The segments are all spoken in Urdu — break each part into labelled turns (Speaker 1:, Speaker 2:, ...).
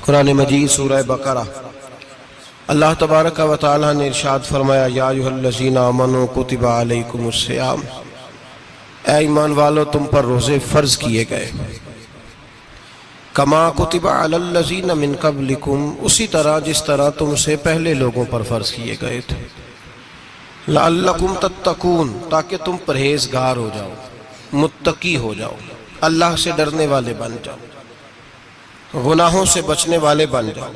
Speaker 1: قرآن مجید سورہ بقرہ اللہ تبارک و تعالی نے ارشاد فرمایا یا ایھا الذین آمنوا کتب علیکم الصیام، اے ایمان والو تم پر روزے فرض کیے گئے، کما کتب علی الذین من قبلکم، اسی طرح جس طرح تم سے پہلے لوگوں پر فرض کیے گئے تھے، لعلکم تتقون، تاکہ تم پرہیزگار ہو جاؤ، متقی ہو جاؤ، اللہ سے ڈرنے والے بن جاؤ، گناہوں سے بچنے والے بن جاؤ،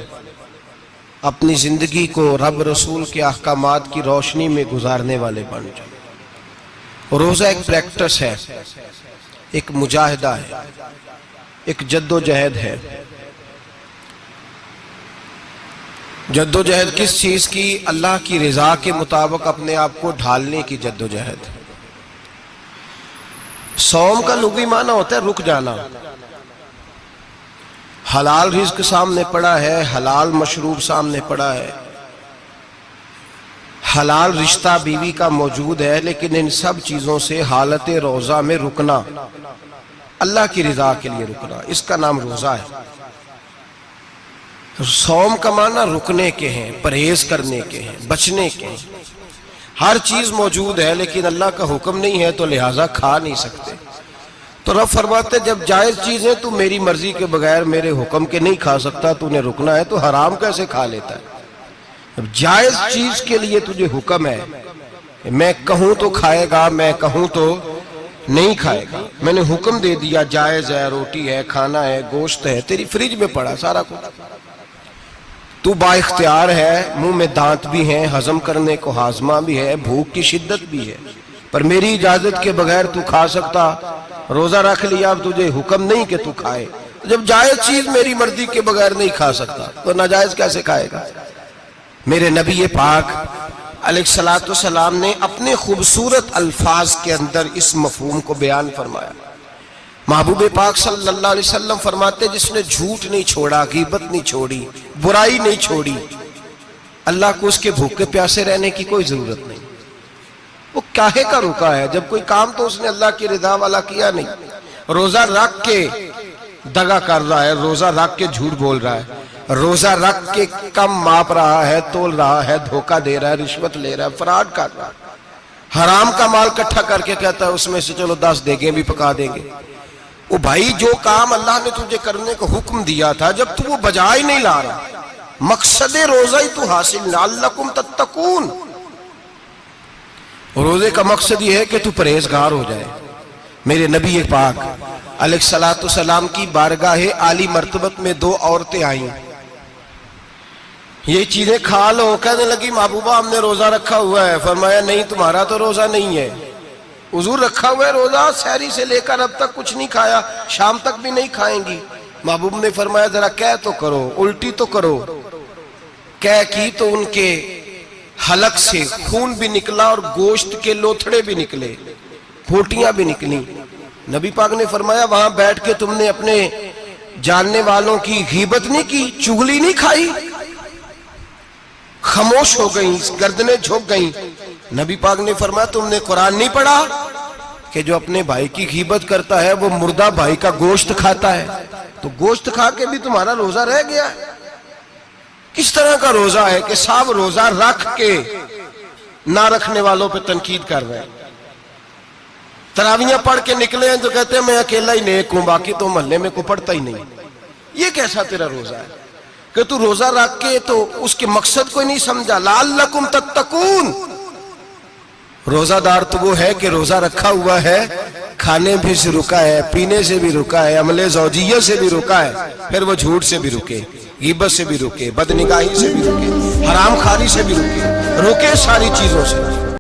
Speaker 1: اپنی زندگی کو رب رسول کے احکامات کی روشنی میں گزارنے والے بن جاؤ۔ روزہ ایک پریکٹس ہے، ایک مجاہدہ ہے، ایک جد و جہد ہے۔ جد و جہد کس چیز کی؟ اللہ کی رضا کے مطابق اپنے آپ کو ڈھالنے کی جد و جہد۔ صوم کا لغوی معنی ہوتا ہے رک جانا، حلال رزق سامنے پڑا ہے، حلال مشروب سامنے پڑا ہے، حلال رشتہ بیوی کا موجود ہے، لیکن ان سب چیزوں سے حالت روزہ میں رکنا، اللہ کی رضا کے لیے رکنا، اس کا نام روزہ ہے۔ صوم کا معنی رکنے کے ہیں، پرہیز کرنے کے ہیں، بچنے کے ہیں۔ ہر چیز موجود ہے لیکن اللہ کا حکم نہیں ہے تو لہٰذا کھا نہیں سکتے۔ تو رب فرماتے جب جائز چیز ہے تو میری مرضی کے بغیر میرے حکم کے نہیں کھا سکتا، تو نے رکنا ہے تو حرام کیسے کھا لیتا ہے؟ اب جائز چیز کے لیے تجھے حکم ہے، میں کہوں تو کھائے گا، میں کہوں تو نہیں کھائے گا۔ میں نے حکم دے دیا جائز ہے، روٹی ہے، کھانا ہے، گوشت ہے، تیری فریج میں پڑا سارا کچھ، تو با اختیار ہے، منہ میں دانت بھی ہیں، ہضم کرنے کو ہاضمہ بھی ہے، بھوک کی شدت بھی ہے، پر میری اجازت کے بغیر تو کھا سکتا۔ روزہ رکھ لیا، اب تجھے حکم نہیں کہ تو کھائے۔ جب جائز چیز میری مرضی کے بغیر نہیں کھا سکتا تو ناجائز کیسے کھائے گا؟ میرے نبی پاک علیہ الصلوۃ والسلام نے اپنے خوبصورت الفاظ کے اندر اس مفہوم کو بیان فرمایا۔ محبوب پاک صلی اللہ علیہ وسلم فرماتے جس نے جھوٹ نہیں چھوڑا، غیبت نہیں چھوڑی، برائی نہیں چھوڑی، اللہ کو اس کے بھوکے پیاسے رہنے کی کوئی ضرورت نہیں۔ وہ کاہے کا رکا ہے؟ جب کوئی کام تو اس نے اللہ کی رضا والا کیا نہیں۔ روزہ رکھ کے دغا کر رہا ہے، روزہ رکھ کے جھوٹ بول رہا ہے، روزہ رکھ کے کم ماپ رہا ہے، تول رہا ہے، دھوکہ دے رہا ہے، رشوت لے رہا ہے، فراڈ کر رہا ہے، حرام کا مال کٹھا کر کے کہتا ہے اس میں سے چلو 10 دیگیں بھی پکا دیں گے۔ وہ بھائی جو کام اللہ نے تجھے کرنے کو حکم دیا تھا، جب تو وہ بجا ہی نہیں لا رہا، مقصد روزہ ہی تو حاصل، لعلکم تتقون۔ روزے کا مقصد یہ ہے کہ تو پرہیزگار ہو جائے۔ میرے نبی پاک علیہ الصلوۃ والسلام کی بارگاہ عالی مرتبت میں 2 عورتیں آئیں، یہ چیزیں کھا لو، کہنے لگی محبوبہ ہم نے روزہ رکھا ہوا ہے۔ فرمایا نہیں، تمہارا تو روزہ نہیں ہے، حضور رکھا ہوا ہے روزہ، سحری سے لے کر اب تک کچھ نہیں کھایا، شام تک بھی نہیں کھائیں گی۔ محبوب نے فرمایا ذرا کہہ تو کرو، الٹی تو کرو۔ کہہ کی تو ان کے حلق سے خون بھی نکلا اور گوشت کے لوتھڑے بھی نکلے، پھوٹیاں بھی نکلی۔ نبی پاک نے فرمایا وہاں بیٹھ کے تم نے اپنے جاننے والوں کی غیبت نہیں کی، چغلی نہیں کھائی؟ خاموش ہو گئیں، گردنیں جھک گئیں۔ نبی پاک نے فرمایا تم نے قرآن نہیں پڑھا کہ جو اپنے بھائی کی غیبت کرتا ہے وہ مردہ بھائی کا گوشت کھاتا ہے؟ تو گوشت کھا کے بھی تمہارا روزہ رہ گیا ہے۔ کس طرح کا روزہ ہے کہ صاحب روزہ رکھ کے نہ رکھنے والوں پہ تنقید کر رہے ہیں؟ تراویحاں پڑھ کے نکلے ہیں تو کہتے ہیں میں اکیلا ہی نیک ہوں، باقی تو محلے میں کوئی پڑھتا ہی نہیں۔ یہ کیسا تیرا روزہ ہے کہ تو روزہ رکھ کے تو اس کے مقصد کو نہیں سمجھا؟ لعلکم تتقون۔ روزہ دار تو وہ ہے کہ روزہ رکھا ہوا ہے، کھانے بھی سے رکا ہے، پینے سے بھی رکا ہے، عمل زوجیہ سے بھی رکا ہے، پھر وہ جھوٹ سے بھی رکے، غیبت سے بھی رکے، بدنگاہی سے بھی رکے، حرام خواری سے بھی رکے، رکے ساری چیزوں سے۔